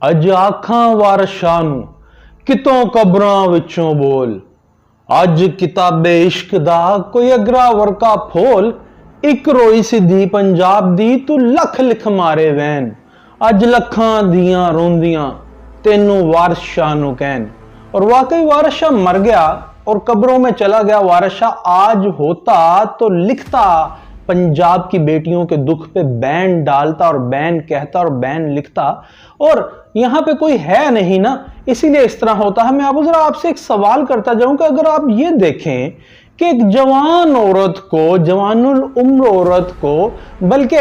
अज आखां वारशां नूं कितों कबरां विचों बोल। अज किताबे इश्क दा कोई अगरा वर्का फोल। इक रोई सिद्धी पंजाब दी तू लख लिख मारे वैन। अज लखां दियां रोंदियां तेनू वारिस शाह नूं कहन। और वाकई वारिस शाह मर गया और कब्रों में चला गया। वारिस शाह आज होता तो लिखता, पंजाब की बेटियों के दुख पे बैन डालता और बैन कहता और बैन लिखता। और यहां पे कोई है नहीं ना, इसीलिए इस तरह होता है। मैं अब जरा आपसे एक सवाल करता जाऊं कि अगर आप ये देखें कि एक जवान औरत को, जवानुल उम्र औरत को, बल्कि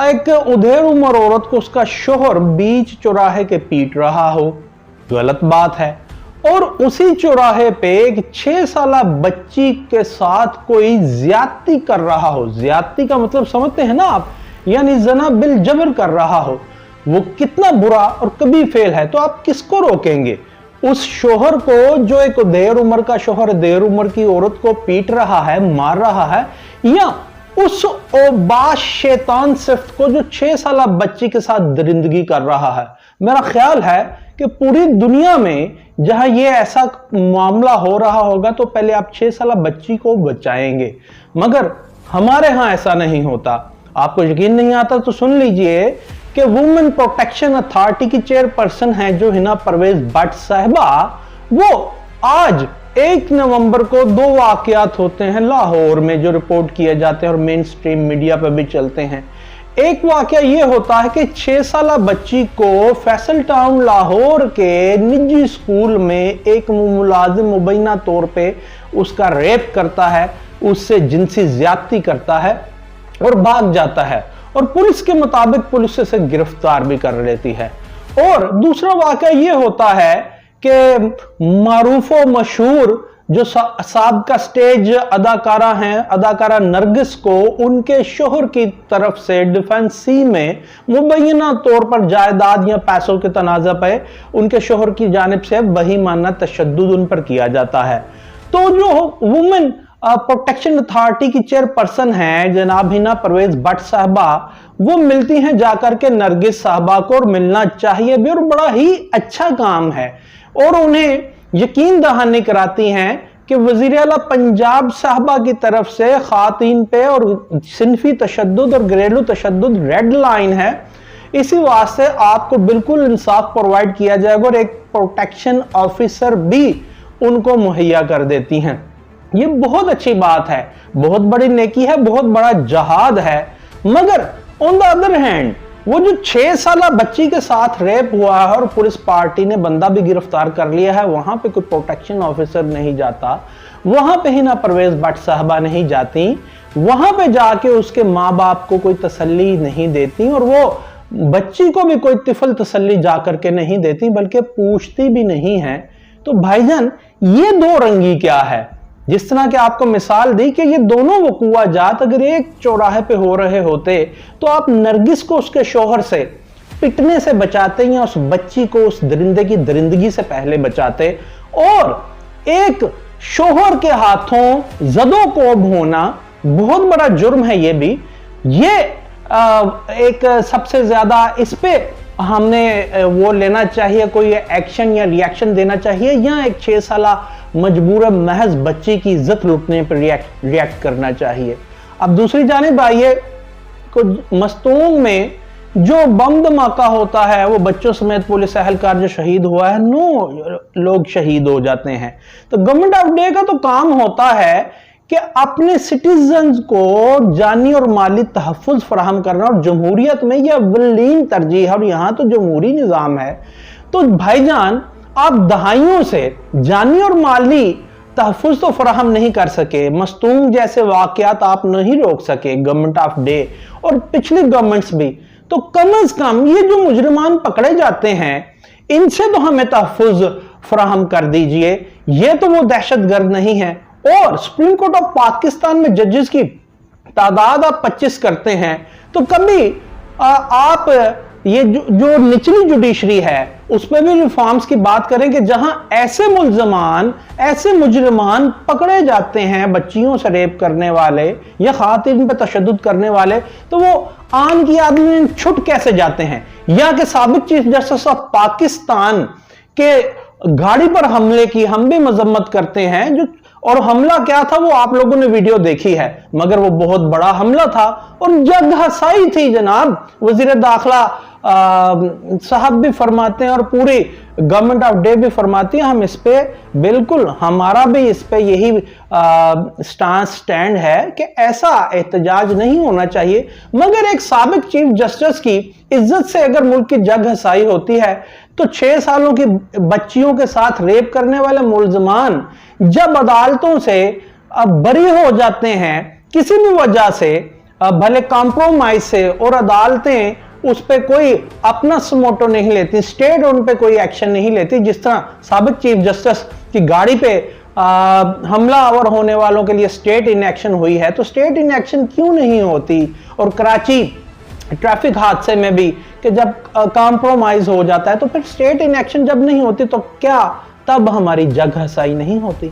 एक उधेड़ उम्र औरत को उसका शोहर बीच चौराहे के पीट रहा हो, गलत बात है। और उसी चौराहे पे एक 6 साला बच्ची के साथ कोई ज्यादती कर रहा हो। ज्यादती का मतलब समझते हैं ना आप, यानी जना बिल जबर कर रहा हो। वो कितना बुरा और कभी फेल है। तो आप किसको रोकेंगे? उस शोहर को जो एक देर उम्र का शोहर देर उम्र की औरत को पीट रहा है, मार रहा है, या उस ओबाश शैतान सिफ्त को जो 6 साला बच्ची के साथ दरिंदगी कर रहा है? मेरा ख्याल है कि पूरी दुनिया में जहां ये ऐसा मामला हो रहा होगा तो पहले आप 6 साला बच्ची को बचाएंगे, मगर हमारे यहां ऐसा नहीं होता। आपको यकीन नहीं आता तो सुन लीजिए कि वुमेन प्रोटेक्शन अथॉरिटी की चेयरपर्सन है जो हिना परवेज भट्ट साहिबा, वो आज 1 नवंबर को 2 वाकयात होते हैं लाहौर में जो रिपोर्ट किए जाते हैं और मेन स्ट्रीम मीडिया पर भी चलते हैं। एक वाकया यह होता है कि 6 साला बच्ची को फैसल टाउन लाहौर के निजी स्कूल में एक मुलाजिम मुबैना तौर पे उसका रेप करता है, उससे जिनसी ज्यादती करता है और भाग जाता है, और पुलिस के मुताबिक पुलिस इसे गिरफ्तार भी कर लेती है। और दूसरा वाकया यह होता है कि मारूफ और मशहूर जो साबका स्टेज अदाकारा हैं, अदाकारा नरगिस को उनके शोहर की तरफ से डिफेंस सी में मुबैना तौर पर जायदाद या पैसों के तनाज़ा पे उनके शोहर की जानिब से वही मानना तशद्दुद उन पर किया जाता है। तो जो वुमेन प्रोटेक्शन अथॉरिटी की चेयरपर्सन है जनाब हिना परवेज भट्ट साहबा, वो मिलती हैं जाकर के नरगिस साहबा को, और मिलना चाहिए भी, और बड़ा ही अच्छा काम है। और उन्हें यकीन दहानी कराती हैं कि वजीर आला पंजाब साहबा की तरफ से खातीन पे और सिनफी तशद्दुद और घरेलू तशद्दुद रेड लाइन है, इसी वास्ते आपको बिल्कुल इंसाफ प्रोवाइड किया जाएगा और एक प्रोटेक्शन ऑफिसर भी उनको मुहैया कर देती हैं। ये बहुत अच्छी बात है, बहुत बड़ी नेकी है, बहुत बड़ा जहाद है। मगर ऑन द अदर हैंड वो जो 6 साला बच्ची के साथ रेप हुआ है और पुलिस पार्टी ने बंदा भी गिरफ्तार कर लिया है, वहां पे कोई प्रोटेक्शन ऑफिसर नहीं जाता, वहां पे हिना परवेज भट्ट साहबा नहीं जाती, वहां पे जाके उसके माँ बाप को कोई तसल्ली नहीं देती, और वो बच्ची को भी कोई तिफल तसल्ली जाकर के नहीं देती, बल्कि पूछती भी नहीं है। तो भाईजान, ये दो रंगी क्या है? जिस तरह के आपको मिसाल दी कि ये दोनों वकूआ जात अगर एक चौराहे पे हो रहे होते तो आप नरगिस को उसके शोहर से पिटने से बचाते या उस बच्ची को उस दरिंदे की दरिंदगी से पहले बचाते। और एक शोहर के हाथों जदो कोब होना बहुत बड़ा जुर्म है। ये भी ये एक सबसे ज्यादा इस पे हमने वो लेना चाहिए, कोई एक्शन या रिएक्शन देना चाहिए, या एक 6 साला मजबूर महज बच्ची की इज्जत लुटने पर रिएक्ट करना चाहिए। अब दूसरी जानिब आइए, मस्तूम में जो बम धमाका होता है, वो बच्चों समेत पुलिस एहलकार जो शहीद हुआ है, 9 लोग शहीद हो जाते हैं। तो गवर्नमेंट ऑफ डे का तो काम होता है कि अपने सिटीजन्स को जानी और माली तहफ़्फ़ुज़ फराहम करना, और जमहूरियत में यह अव्वलीन तरजीह है, और यहां तो जमहूरी निज़ाम है। तो भाईजान, आप दहाइयों से जानी और माली तहफ़्फ़ुज़ तो फराहम नहीं कर सके, मस्तूम जैसे वाक़यात आप नहीं रोक सके, गवर्नमेंट ऑफ डे और पिछली गवर्नमेंट्स भी, तो कम अज कम ये जो मुजरिमान पकड़े जाते हैं इनसे तो हमें तहफ़्फ़ुज़ फराहम कर दीजिए। ये तो वो दहशतगर्द नहीं है। और सुप्रीम कोर्ट ऑफ पाकिस्तान में जजेस की तादाद आप 25 करते हैं, तो कभी आप ये जो निचली जुडिशरी है उस पर भी रिफॉर्म्स की बात करें कि जहां ऐसे मुल्जमान, ऐसे मुजरिमान पकड़े जाते हैं, बच्चियों से रेप करने वाले या खातिन पे तशद्दुद करने वाले, तो वो आम की आदमी में छुट कैसे जाते हैं। या कि साबिक चीफ जस्टिस ऑफ पाकिस्तान के गाड़ी पर हमले की हम भी मजम्मत करते हैं, जो और हमला क्या था वो आप लोगों ने वीडियो देखी है, मगर वो बहुत बड़ा हमला था और जग हसाई थी जनाब। वजीर दाखिला साहब भी फरमाते हैं और पूरी गवर्नमेंट ऑफ डे भी फरमाती है, हम इस पे बिल्कुल, हमारा भी इस पे यही स्टैंड है कि ऐसा एहतजाज नहीं होना चाहिए। मगर एक साबिक चीफ जस्टिस की इज्जत से अगर मुल्क की जग हसाई होती है तो 6 सालों की बच्चियों के साथ रेप करने वाले मुल्जमान जब अदालतों से बरी हो जाते हैं किसी भी वजह से, भले कॉम्प्रोमाइज से, और अदालतें उस पे कोई अपना समोटो नहीं लेती, स्टेट उन पे कोई एक्शन नहीं लेती, जिस तरह साबिक चीफ जस्टिस की गाड़ी पे हमलावर होने वालों के लिए स्टेट इनएक्शन हुई है, तो स्टेट इनएक्शन क्यों नहीं होती। और कराची ट्रैफिक हादसे में भी कि जब कॉम्प्रोमाइज हो जाता है तो फिर स्टेट इनएक्शन जब नहीं होती तो क्या तब हमारी जग हसाई नहीं होती।